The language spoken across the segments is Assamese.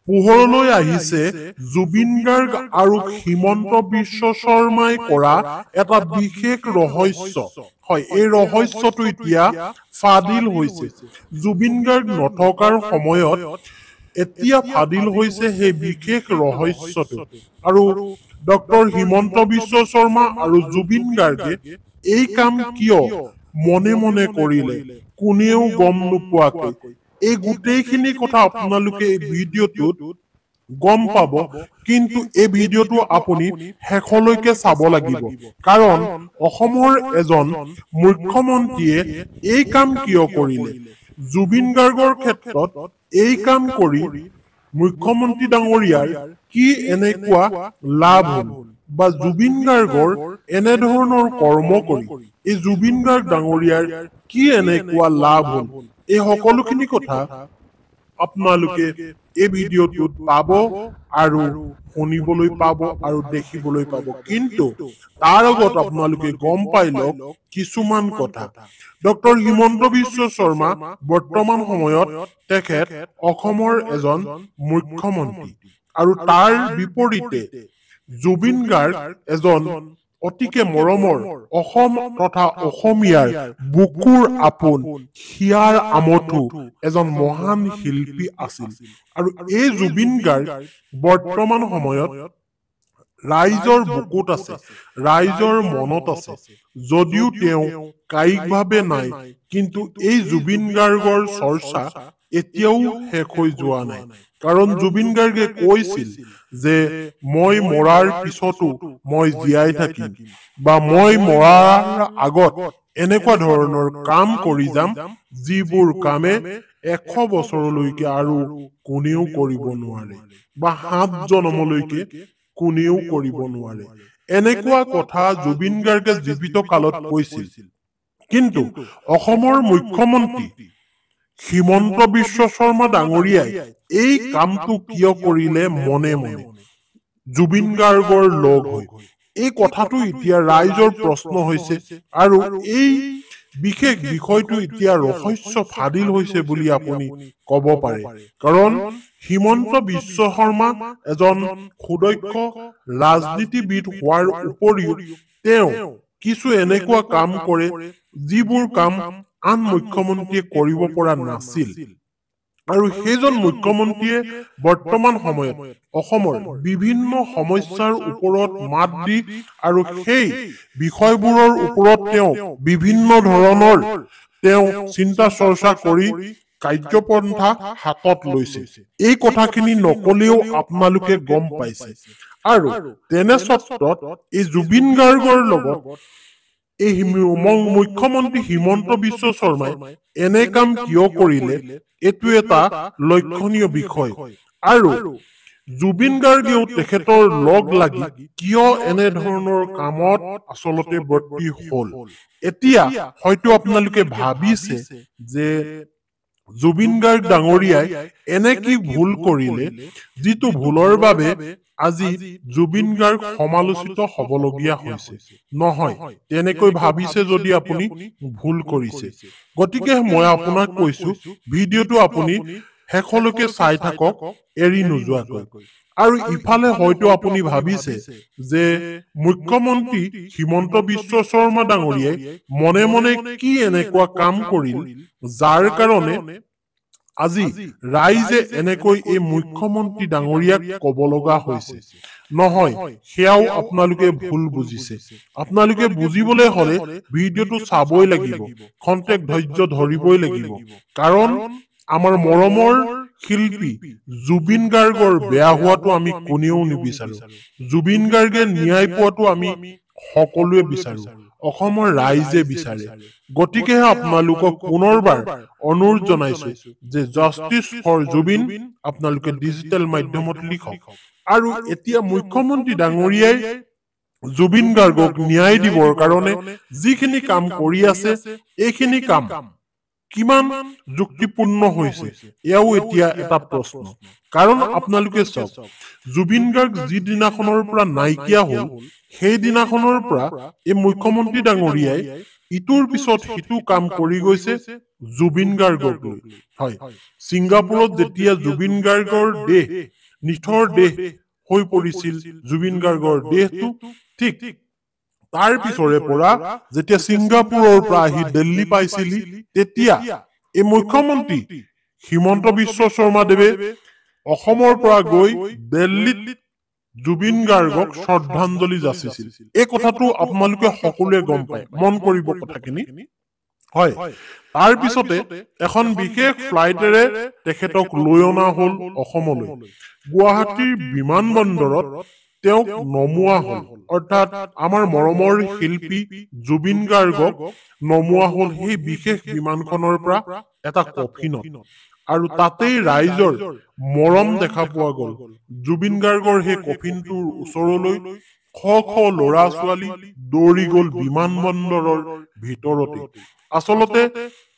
পোহৰলৈ আহিছে জুবিন গাৰ্গ আৰু হিমন্ত বিশ্ব শৰ্মাই কৰা এটা বিশেষ ৰহস্য। হয়, এই ৰহস্যটো এতিয়া ফাদিল হৈছে। জুবিন গাৰ্গ নথকাৰ সময়ত এতিয়া ফাদিল হৈছে সেই বিশেষ ৰহস্যটো। আৰু ডক্টৰ হিমন্ত বিশ্ব শৰ্মা আৰু জুবিন গাৰ্গে এই কাম কিয় মনে মনে কৰিলে, কোনেও গম নোপোৱাকৈ। এই গোটেইখিনি কথা আপোনালোকে এই ভিডিঅ'টোত গম পাব, কিন্তু এই ভিডিঅ'টো আপুনি শেষলৈকে চাব লাগিব। কাৰণ অসমৰ এজন মুখ্যমন্ত্ৰীয়ে এই কাম কিয় কৰিলে, জুবিন গাৰ্গৰ ক্ষেত্ৰত এই কাম কৰি মুখ্যমন্ত্ৰী ডাঙৰীয়াৰ কি এনেকুৱা লাভ হ'ল, বা জুবিন গাৰ্গৰ এনেধৰণৰ কৰ্ম কৰি এই জুবিন গাৰ্গ ডাঙৰীয়াৰ কি এনেকুৱা লাভ হ'ল, এই সকলোখিনি কথা আপোনালোকে এই ভিডিঅ'টোত পাব আৰু শুনিবলৈ পাব আৰু দেখিবলৈ পাব। কিন্তু তাৰ আগত আপোনালোকে গম পাই লওক কিছুমান কথা। ডক্টৰ হিমন্ত বিশ্ব শৰ্মা বৰ্তমান সময়ত তেখেত অসমৰ এজন মুখ্যমন্ত্ৰী, আৰু তাৰ বিপৰীতে জুবিন গাৰ্গ এজন অতিকে মৰমৰ অসম তথা অসমীয়াৰ বুকুৰ আপোন হিয়াৰ আমঠু এজন মহান শিল্পী আছিল। আৰু এই জুবিন গাৰ্গ বৰ্তমান সময়ত ৰাইজৰ বুকুত আছে, ৰাইজৰ মনত আছে। যদিও তেওঁ কায়িকভাৱে নাই, কিন্তু এই জুবিন গাৰ্গৰ চৰ্চা এতিয়াও শেষ হৈ যোৱা নাই। কাৰণ জুবিন গাৰ্গে কৈছিল যে মই মৰাৰ পিছতো মই জীয়াই থাকিম, বা মই মৰাৰ আগত এনেকুৱা ধৰণৰ কাম কৰি যাম যিবোৰ কামে 100 বছৰলৈকে আৰু কোনেও কৰিব নোৱাৰে, বা 7 জনমলৈকে কোনেও কৰিব নোৱাৰে। এনেকুৱা কথা জুবিন গাৰ্গে জীৱিত কালত কৈছিল। কিন্তু অসমৰ মুখ্যমন্ত্ৰী হিমন্ত বিশ্ব শৰ্মা ডাঙৰীয়াই এই কামটো কিয় কৰিলে মনে মনে জুবিন গাৰ্গৰ লগ হৈ? এই কথাটো এতিয়া ৰাইজৰ প্ৰশ্ন হৈছে, আৰু এই বিশেষ বিষয়টো এতিয়া ৰহস্য ফাদিল হৈছে বুলি আপুনি কব পাৰে। কাৰণ হিমন্ত বিশ্ব শৰ্মা এজন সুদক্ষ ৰাজনীতিবিদ হোৱাৰ উপৰিও তেওঁ কিছু এনেকুৱা কাম কৰে যিবোৰ কাম আন মুখ্যমন্ত্ৰীয়ে কৰিব পৰা নাছিল। আৰু সেইজন মুখ্যমন্ত্ৰীয়ে বৰ্তমান সময়ত অসমৰ বিভিন্ন সমস্যাৰ ওপৰত মাত দি আৰু সেই বিষয়বোৰৰ ওপৰত তেওঁ বিভিন্ন ধৰণৰ তেওঁ চিন্তা চৰ্চা কৰি কাৰ্যপন্থা হাতত লৈছে। এই কথাখিনি নকলেও আপোনালোকে গম পাইছে। আৰু তেনে স্বত্বত এই জুবিন গাৰ্গৰ লগত এই মুখ্যমন্ত্ৰী হিমন্ত বিশ্ব শৰ্মাই এনে কাম কিয় কৰিলে, এইটো এটা লক্ষণীয় বিষয়। আৰু জুবিন গাৰ্গেও তেখেতৰ লগ লাগি কিয় এনেধৰণৰ কামত আচলতে ব্ৰতী হল। এতিয়া হয়তো আপোনালোকে ভাবিছে যে জুবিন গাৰ্গ ডাঙৰীয়াই এনে কি ভুল কৰিলে যিটো ভুলৰ বাবে আজি জুবিন গাৰ্গ সমালোচিত হবলগীয়া হৈছে। নহয়, তেনেকৈ ভাবিছে যদি আপুনি ভুল কৰিছে। গতিকে মই আপোনাক কৈছো ভিডিঅ'টো আপুনি শেষলৈকে চাই থাকক এৰি নোযোৱাকৈ। আৰু ইফালে হয়তো আপুনি ভাবিছে যে মুখ্যমন্ত্ৰী হিমন্ত বিশ্ব শৰ্মা ডাঙৰীয়াই মনে মনে কি এনেকুৱা কাম কৰিল যাৰ কাৰণে আজি ৰাইজে এনেকৈ এই মুখ্যমন্ত্ৰী ডাঙৰীয়াক কব লগা হৈছে। নহয়, সেয়াও আপোনালোকে ভুল বুজিছে। আপোনালোকে বুজিবলৈ হলে ভিডিঅ'টো চাবই লাগিব, খন্তেক ধৈৰ্য ধৰিবই লাগিব। কাৰণ আমাৰ মৰমৰ শিল্পী জুবিন গাৰ্গৰ বেয়া হোৱাটো আমি কোনেও নিবিচাৰো। জুবিন গাৰ্গে ন্যায় পোৱাটো আমি সকলোৱে বিচাৰো, অসমৰ ৰাইজে বিচাৰে। গতিকেহে আপোনালোকক পুনৰবাৰ অনুৰোধ জনাইছো যে জাষ্টিছ ফৰ জুবিন আপোনালোকে ডিজিটেল মাধ্যমত লিখক। আৰু এতিয়া মুখ্যমন্ত্ৰী ডাঙৰীয়াই জুবিন গাৰ্গক ন্যায় দিবৰ কাৰণে যিখিনি কাম কৰি আছে, এইখিনি কাম কিমান যুক্তিপূৰ্ণ হৈছে এয়াও এতিয়া এটা প্ৰশ্ন। কাৰণ আপোনালোকে চাওক, জুবিন গাৰ্গ যিদিনাখনৰ পৰা নাইকিয়া হল, সেই দিনাখনৰ পৰা এই মুখ্যমন্ত্ৰী ডাঙৰীয়াই ইটোৰ পিছত সিটো কাম কৰি গৈছে জুবিন গাৰ্গক লৈ হয় ছিংগাপুৰত যেতিয়া জুবিন গাৰ্গৰ দেহ নিথৰ দেহ হৈ পৰিছিল জুবিন গাৰ্গৰ দেহটো ঠিক তাৰ পিছৰে পৰা যেতিয়া ছিংগাপুৰৰ পৰা আহি দিল্লী পাইছিলি তেতিয়া এই মুখ্যমন্ত্ৰী হিমন্ত বিশ্ব শৰ্মা দেৱে অসমৰ পৰা গৈ দিল্লীত জুবিন গাৰ্গক শ্ৰদ্ধাঞ্জলি যাচিছিল এই কথাটো আপোনালোকে সকলোৱে গম পায় মন কৰিব কথাখিনি হয় তাৰ পিছতে এখন বিশেষ ফ্লাইটেৰে তেখেতক লৈ অনা হল অসমলৈ গুৱাহাটীৰ বিমানবন্দৰত তেওঁক নমোৱা হল অৰ্থাৎ আমাৰ মৰমৰ শিল্পী জুবিন গাৰ্গক নমোৱা হল সেই বিশেষ বিমানখনৰ পৰা এটা কফিনত আৰু তাতেই ৰাইজৰ মৰম দেখা পোৱা গল জুবিন গাৰ্গৰ সেই কফিনটোৰ ওচৰলৈ শ শ ল'ৰা ছোৱালী দৌৰি গল বিমানবন্দৰৰ ভিতৰতে আচলতে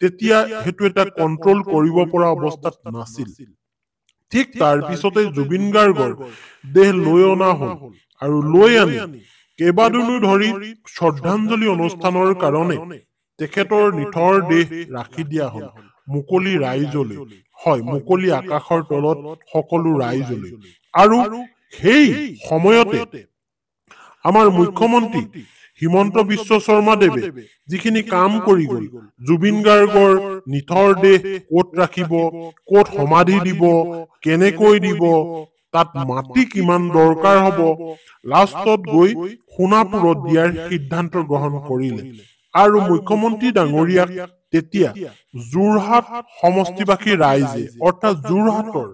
তেতিয়া সেইটো এটা কন্ট্ৰোল কৰিব পৰা অৱস্থাত নাছিল ঠিক তাৰ পিছতে জুবিন গাৰ্গৰ দেহ লৈ অনা হল আৰু লৈ আনি কেইবাদিনো ধৰি শ্ৰদ্ধাঞ্জলি অনুষ্ঠানৰ কাৰণে তেখেতৰ নিথৰ দেহ ৰাখি দিয়া হল মুকলি ৰাইজলৈ হয় মুকলি আকাশৰ তলত সকলো ৰাইজলৈ আৰু সেই সময়তে আমাৰ মুখ্যমন্ত্ৰী হিমন্ত বিশ্ব শৰ্মা দেৱে যিখিনি কাম কৰি গল জুবিন গাৰ্গৰ নিথৰ দেহ ক'ত ৰাখিব ক'ত সমাধি দিব কেনেকৈ দিব তাত মাটি কিমান দৰকাৰ হ'ব লাষ্টত গৈ সোণাপুৰত দিয়াৰ সিদ্ধান্ত গ্ৰহণ কৰিলে আৰু মুখ্যমন্ত্ৰী ডাঙৰীয়াক তেতিয়া যোৰহাট সমষ্টিবাসী ৰাইজে অৰ্থাৎ যোৰহাটৰ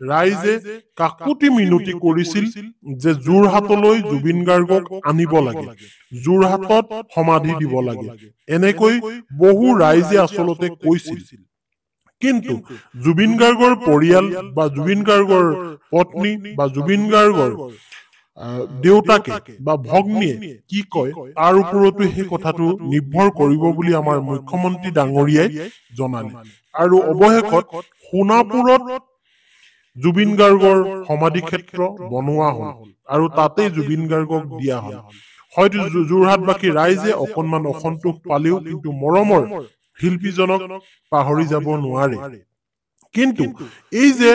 ৰাইজে কাকুতি মিনতি কৰিছিল যে যোৰহাটলৈ জুবিন গাৰ্গক আনিব লাগে যোৰহাটত সমাধি দিব লাগে এনেকৈ বহু ৰাইজে আচলতে কৈছিল কিন্তু জুবিন গাৰ্গৰ পৰিয়াল বা জুবিন গাৰ্গৰ পত্নী বা জুবিন গাৰ্গৰ দেউতাকে বা ভগ্নীয়ে কি কয় তাৰ ওপৰতো সেই কথাটো নিৰ্ভৰ কৰিব বুলি আমাৰ মুখ্যমন্ত্ৰী ডাঙৰীয়াই জনালে আৰু অৱশেষত সোণাপুৰত জুবিন গাৰ্গৰ সমাধি ক্ষেত্ৰ বনোৱা হল আৰু তাতেই জুবিন গাৰ্গক দিয়া হল হয়তো যোৰহাটবাসী ৰাইজে অকণমান অসন্তোষ পালেও কিন্তু মৰমৰ শিল্পীজনক পাহৰি যাব নোৱাৰে কিন্তু এই যে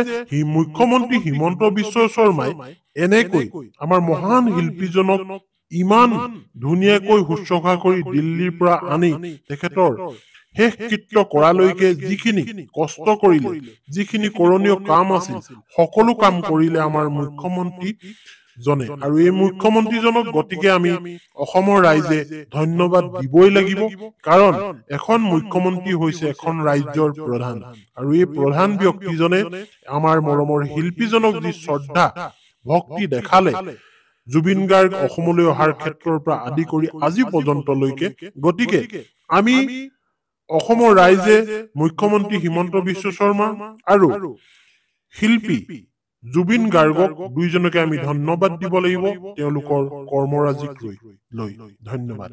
মুখ্যমন্ত্ৰী হিমন্ত বিশ্ব শৰ্মাই এনেকৈ আমাৰ মহান শিল্পীজনক ইমান ধুনীয়াকৈ শুশ্ৰূষা কৰি দিল্লীৰ পৰা আনি তেখেতৰ শেষ কৃত্য কৰালৈকে যিখিনি কষ্ট কৰিলে যিখিনি কৰণীয় কাম আছিল সকলো কাম কৰিলে আমাৰ মুখ্যমন্ত্ৰী জনে আৰু এই মুখ্যমন্ত্ৰীজনক গতিকে আমি অসমৰ ৰাইজে ধন্যবাদ দিবই লাগিব কাৰণ এখন মুখ্যমন্ত্ৰী হৈছে এখন ৰাজ্যৰ প্ৰধান আৰু এই প্ৰধান ব্যক্তিজনে আমাৰ মৰমৰ শিল্পীজনক যি শ্ৰদ্ধা ভক্তি দেখালে জুবিন গাৰ্গ অসমলৈ অহাৰ ক্ষেত্ৰৰ পৰা আদি কৰি আজি পৰ্যন্তলৈকে গতিকে আমি অসমৰ ৰাইজে মুখ্যমন্ত্ৰী হিমন্ত বিশ্ব শৰ্মা আৰু শিল্পী জুবিন গাৰ্গক দুইজনকে আমি ধন্যবাদ দিব লাগিব তেওঁলোকৰ কৰ্মৰাজিক লৈ ধন্যবাদ